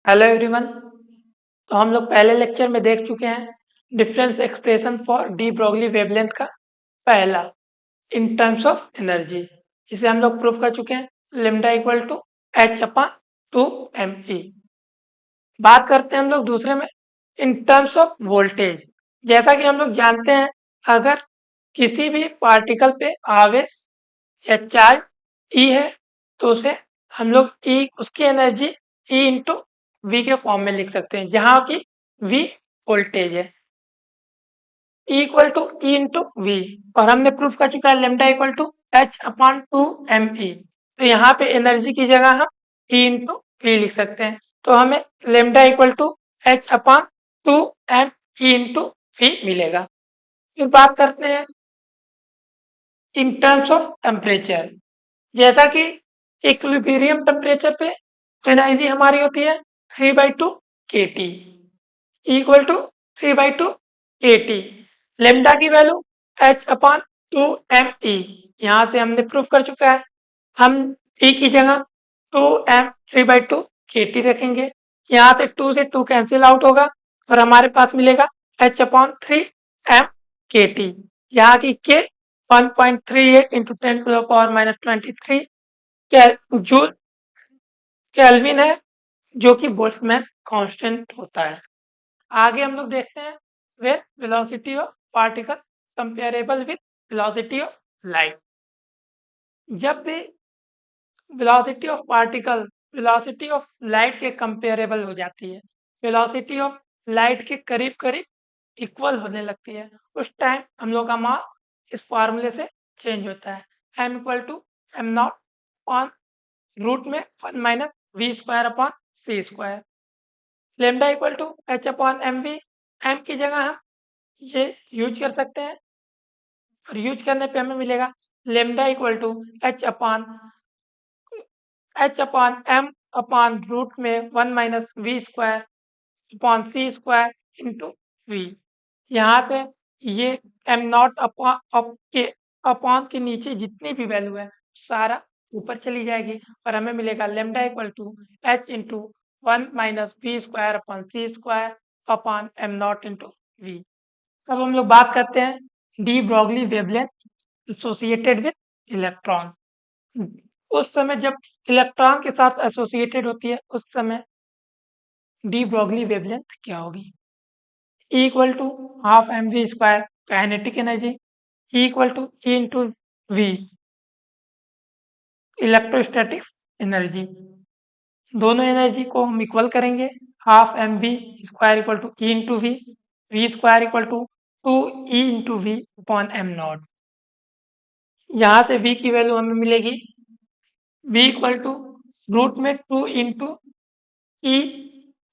Hello everyone. तो हम लोग पहले लेक्चर में देख चुके हैं difference expression for D Broglie wavelength का पहला इन टर्म्स ऑफ एनर्जी। इसे हम लोग प्रूफ कर चुके हैं lambda equal to h upon 2 m e। बात करते हैं हम लोग दूसरे में इन टर्म्स ऑफ वोल्टेज। जैसा कि हम लोग जानते हैं, अगर किसी भी पार्टिकल पे आवेश या चार्ज ई है तो उसे हम लोग ई उसकी एनर्जी ई इंटू वी के फॉर्म में लिख सकते हैं, जहां की वी वोल्टेज है, e equal to e into v. और हमने प्रूफ कर चुका है lambda equal to h upon 2 m e। तो यहाँ पे एनर्जी की जगह हम ई इंटू वी लिख सकते हैं। तो हमें lambda equal to h upon 2 m e into v मिलेगा। फिर बात करते हैं इन टर्म्स ऑफ टेम्परेचर। जैसा कि इक्विलिब्रियम टेम्परेचर पे एनर्जी हमारी होती है 3/2 kT equal to 3/2 kT। Lambda की value h upon 2 m e। यहाँ से हमने प्रूफ कर चुका है। हम e की जगह 2m 3/2 kT रखेंगे। यहाँ से 2 से 2 कैंसिल आउट होगा और हमारे पास मिलेगा h अपॉन 3m kT। यहाँ की k 1.38 इंटू 10⁻⁻23 जूल केल्विन है, जो कि बोल्ट्जमैन कांस्टेंट होता है। आगे हम लोग देखते हैं when velocity of particle comparable with velocity of light. जब भी velocity of particle velocity of light के कंपेरेबल हो जाती है, वेलोसिटी ऑफ लाइट के करीब करीब इक्वल होने लगती है, उस टाइम हम लोग का मास इस फार्मूले से चेंज होता है। m equal to m not on root में 1 minus v square upon c square. Lambda equal to h upon m v. M की जगह हम ये यूज कर सकते हैं और यूज करने पे हमें मिलेगा lambda equal to h upon m upon root में 1 minus v square upon c square into v. यहाँ से ये एम नॉट अपॉन के नीचे जितनी भी वैल्यू है सारा ऊपर चली जाएगी और हमें मिलेगा lambda equal to h into 1 minus v square upon c square upon m not into v. अब हम लोग बात करते हैं de Broglie wavelength associated with electron. उस समय जब इलेक्ट्रॉन के साथ एसोसिएटेड होती है उस समय डी ब्रोगली वेवलेंथ क्या होगी? E equal to half m v square kinetic energy, E equal to e into v electrostatics energy. दोनों एनर्जी को हम इक्वल करेंगे। Half m v square equal to e into v square equal to 2 e into v upon m not. यहाँ से v की value हमें मिलेगी v equal to root में 2 into e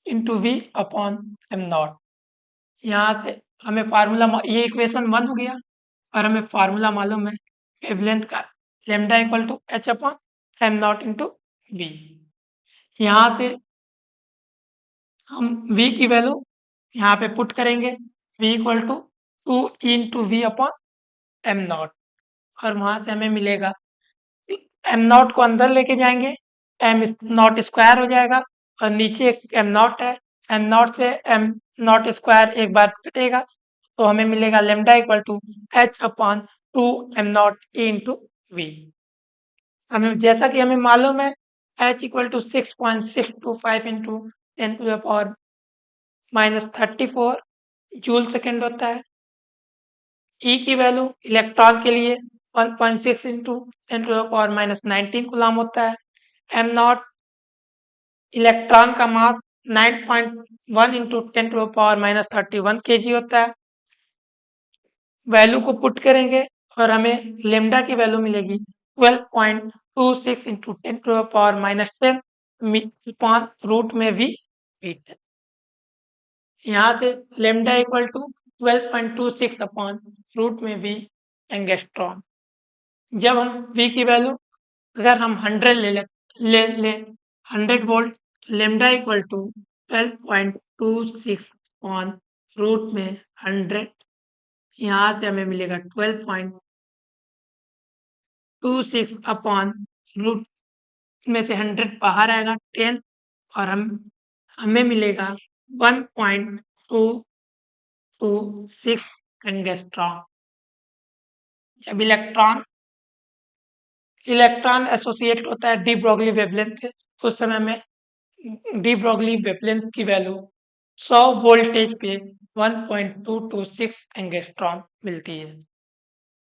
into v upon m not. यहाँ से हमें formula ये इक्वेशन 1 हो गया और हमें फार्मूला मालूम है वेवलेंथ का lambda equal to h upon m not into v. यहाँ से हम v की वैल्यू यहाँ पे पुट करेंगे v equal to 2 into v upon m not और वहाँ से हमें मिलेगा एम नॉट को अंदर लेके जाएंगे, एम नॉट स्क्वायर हो जाएगा और नीचे एक एम नॉट है, एम नॉट से एम नॉट स्क्वायर एक बार कटेगा तो हमें मिलेगा lambda equal to h upon 2 m not e into v. हमें जैसा कि हमें मालूम है h equal to 6.625 into 10⁻⁻34 joule second होता है। ई की वैल्यू इलेक्ट्रॉन के लिए 1.6 इंटू 10⁻⁻19 कूलम होता है। एम नॉट इलेक्ट्रॉन का मास 9.1 इंटू 10⁻31 kg होता है। वैल्यू को पुट करेंगे और हमें लेमडा की वैल्यू मिलेगी 12.26 इंटू 10⁻10 अपॉन रूट में वी मीटर। यहाँ से लेमडा इक्वल टू 12.26 अपॉन रूट में वी एंगस्ट्रॉन। जब हम v की वैल्यू अगर हम 100 ले 100 volt, lambda equal to 12.26 on root में 100। यहाँ से हमें मिलेगा 12.26 अपॉन रूट में से 100 बाहर आएगा 10 और हमें मिलेगा 1.226 एंगस्ट्रॉम। जब इलेक्ट्रॉन एसोसिएट होता है डी ब्रॉगली वेवलेंथ से, उस समय में डी ब्रॉगली वेवलेंथ की वैल्यू 100 वोल्टेज पे 1.226 एंगस्ट्रॉम मिलती है।